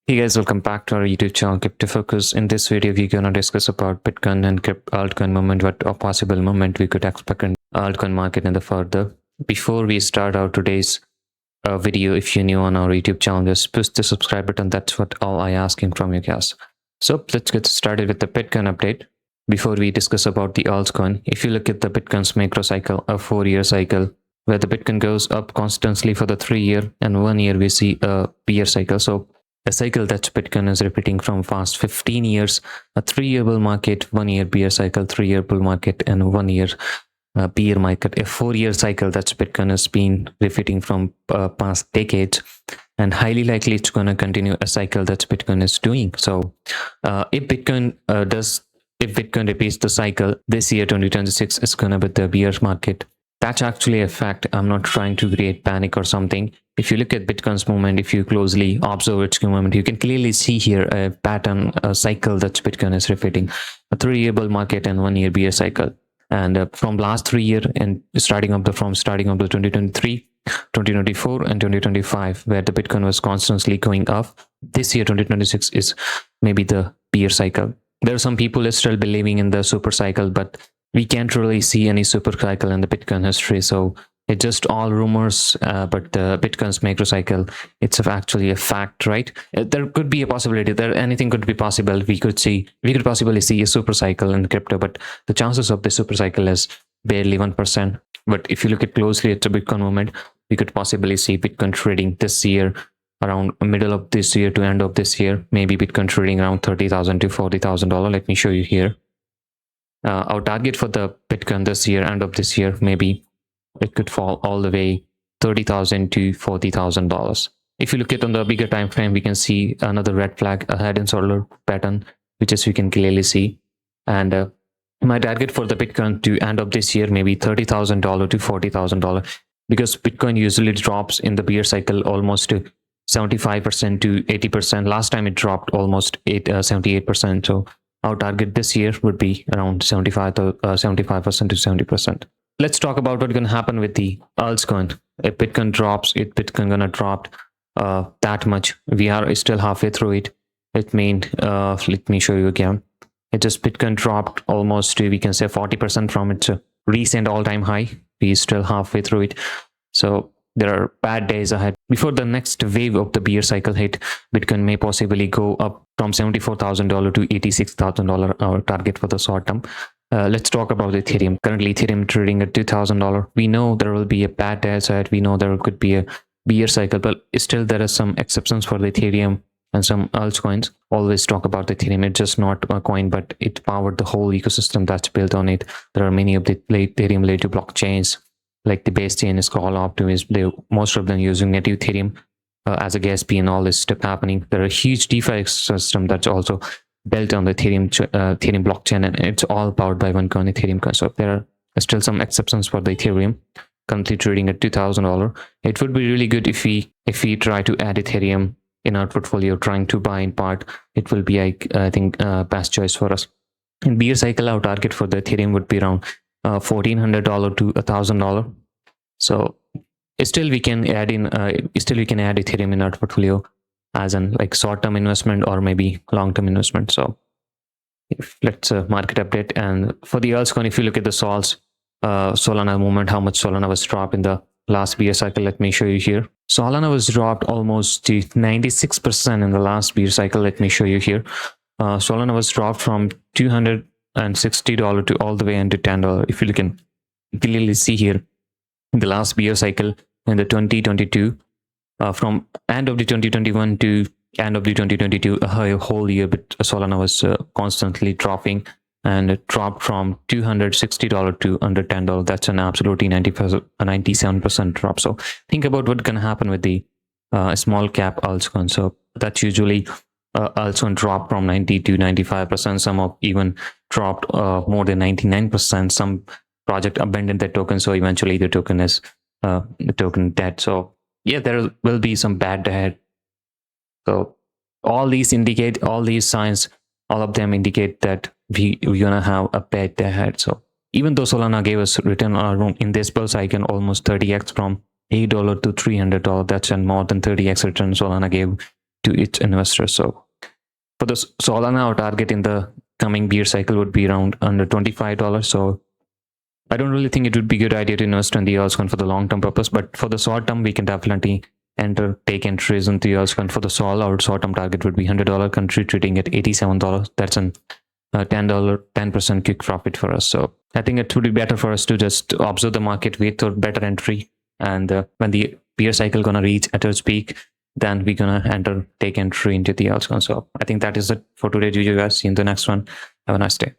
Hey guys, welcome back to our YouTube channel Crypto Focus. In this video, we're gonna discuss about Bitcoin and altcoin movement, what a possible movement we could expect in altcoin market in the further. Before we start our today's video, if you're new on our YouTube channel, just push the subscribe button. That's what all I asking from you guys. So let's get started with the Bitcoin update. Before we discuss about the altcoin, if you look at the Bitcoin's macro cycle, a 4-year cycle, where the Bitcoin goes up constantly for the 3-year and 1 year, we see a bear cycle. So a cycle that Bitcoin is repeating from past 15 years, a 3-year bull market, 1 year bear cycle, 3-year bull market, and 1 year bear market. A 4-year cycle that Bitcoin has been repeating from past decades, and highly likely it's going to continue a cycle that Bitcoin is doing. So if Bitcoin repeats the cycle this year, 2026, is going to be the bear market. That's actually a fact. I'm not trying to create panic or something. If you look at Bitcoin's movement, if you closely observe its movement, you can clearly see here a pattern, a cycle that Bitcoin is repeating. A 3-year bull market and 1 year bear cycle. And from last 3 years and starting up the 2023, 2024 and 2025, where the Bitcoin was constantly going up, this year 2026 is maybe the bear cycle. There are some people still believing in the super cycle, but we can't really see any super cycle in the Bitcoin history. So it's just all rumors, but the Bitcoin's macro cycle, it's actually a fact, right? There could be a possibility that anything could be possible. We could possibly see a super cycle in crypto, but the chances of the super cycle is barely 1%. But if you look at closely at the Bitcoin movement, we could possibly see Bitcoin trading this year around middle of this year to end of this year, maybe Bitcoin trading around $30,000 to $40,000. Let me show you here. Our target for the Bitcoin this year, end of this year, maybe it could fall all the way $30,000 to $40,000. If you look at on the bigger time frame, we can see another red flag, a head and shoulder pattern, which is we can clearly see. And my target for the Bitcoin to end of this year, maybe $30,000 to $40,000, because Bitcoin usually drops in the bear cycle almost to 75% to 80%. Last time it dropped almost 78%. So our target this year would be around 75% to 70%. Let's talk about what's going to happen with the altcoin. If Bitcoin drops, if Bitcoin going to drop that much, we are still halfway through it. It means, let me show you again. It just Bitcoin dropped almost, we can say 40% from its recent all-time high. We still halfway through it. So there are bad days ahead. Before the next wave of the bear cycle hit, Bitcoin may possibly go up from $74,000 to $86,000, our target for the short term. Let's talk about Ethereum. Currently, Ethereum trading at $2,000. We know there will be a bad day ahead. We know there could be a bear cycle, but still there are some exceptions for the Ethereum and some altcoins. Always talk about Ethereum. It's just not a coin, but it powered the whole ecosystem that's built on it. There are many of the Ethereum related blockchains, like the base chain is called Optimism. Most of them using native Ethereum as a gas fee and all this stuff happening. There are a huge DeFi system that's also built on the Ethereum blockchain, and it's all powered by one coin, Ethereum coin. So there are still some exceptions for the Ethereum, currently trading at $2,000. It would be really good if we try to add Ethereum in our portfolio, trying to buy in part. It will be, I think, best choice for us. In bear cycle, our target for the Ethereum would be around $1,400 to $1,000. So still we can add Ethereum in our portfolio as an like short-term investment or maybe long-term investment. So let's market update. And for the altcoin, if you look at the Solana movement, how much Solana was dropped in the last bear cycle, let me show you here. Solana was dropped almost to 96% in the last bear cycle. Let me show you here. Solana was dropped from $260 to all the way into $10. If you can clearly see here, in the last bear cycle in the 2022, from end of the 2021 to end of the 2022, a whole year, but Solana was constantly dropping, and it dropped from $260 to under $10. That's an absolutely 97% drop. So think about what's going to happen with the small cap altcoin. So that's usually also dropped from 90 to 95%. Some have even dropped more than 99%. Some project abandoned their token, so eventually the token is dead. So yeah, there will be some bad ahead. So all these signs, all of them indicate that we're gonna have a bad day ahead. So even though Solana gave us return on in this bull cycle almost 30x from $8 to $300, that's a more than 30x return Solana gave to each investor. So for the Solana, our target in the coming bear cycle would be around under $25. So I don't really think it would be a good idea to invest in the altcoin for the long-term purpose, but for the short term, we can definitely take entries into the altcoin. For the Sol, our short-term target would be $100 country trading at $87. That's an $10, 10% quick profit for us. So I think it would be better for us to just observe the market, wait for better entry, and when the bear cycle gonna reach at its peak, then we're gonna take entry into the altcoin. So I think that is it for today's video, guys. See you in the next one. Have a nice day.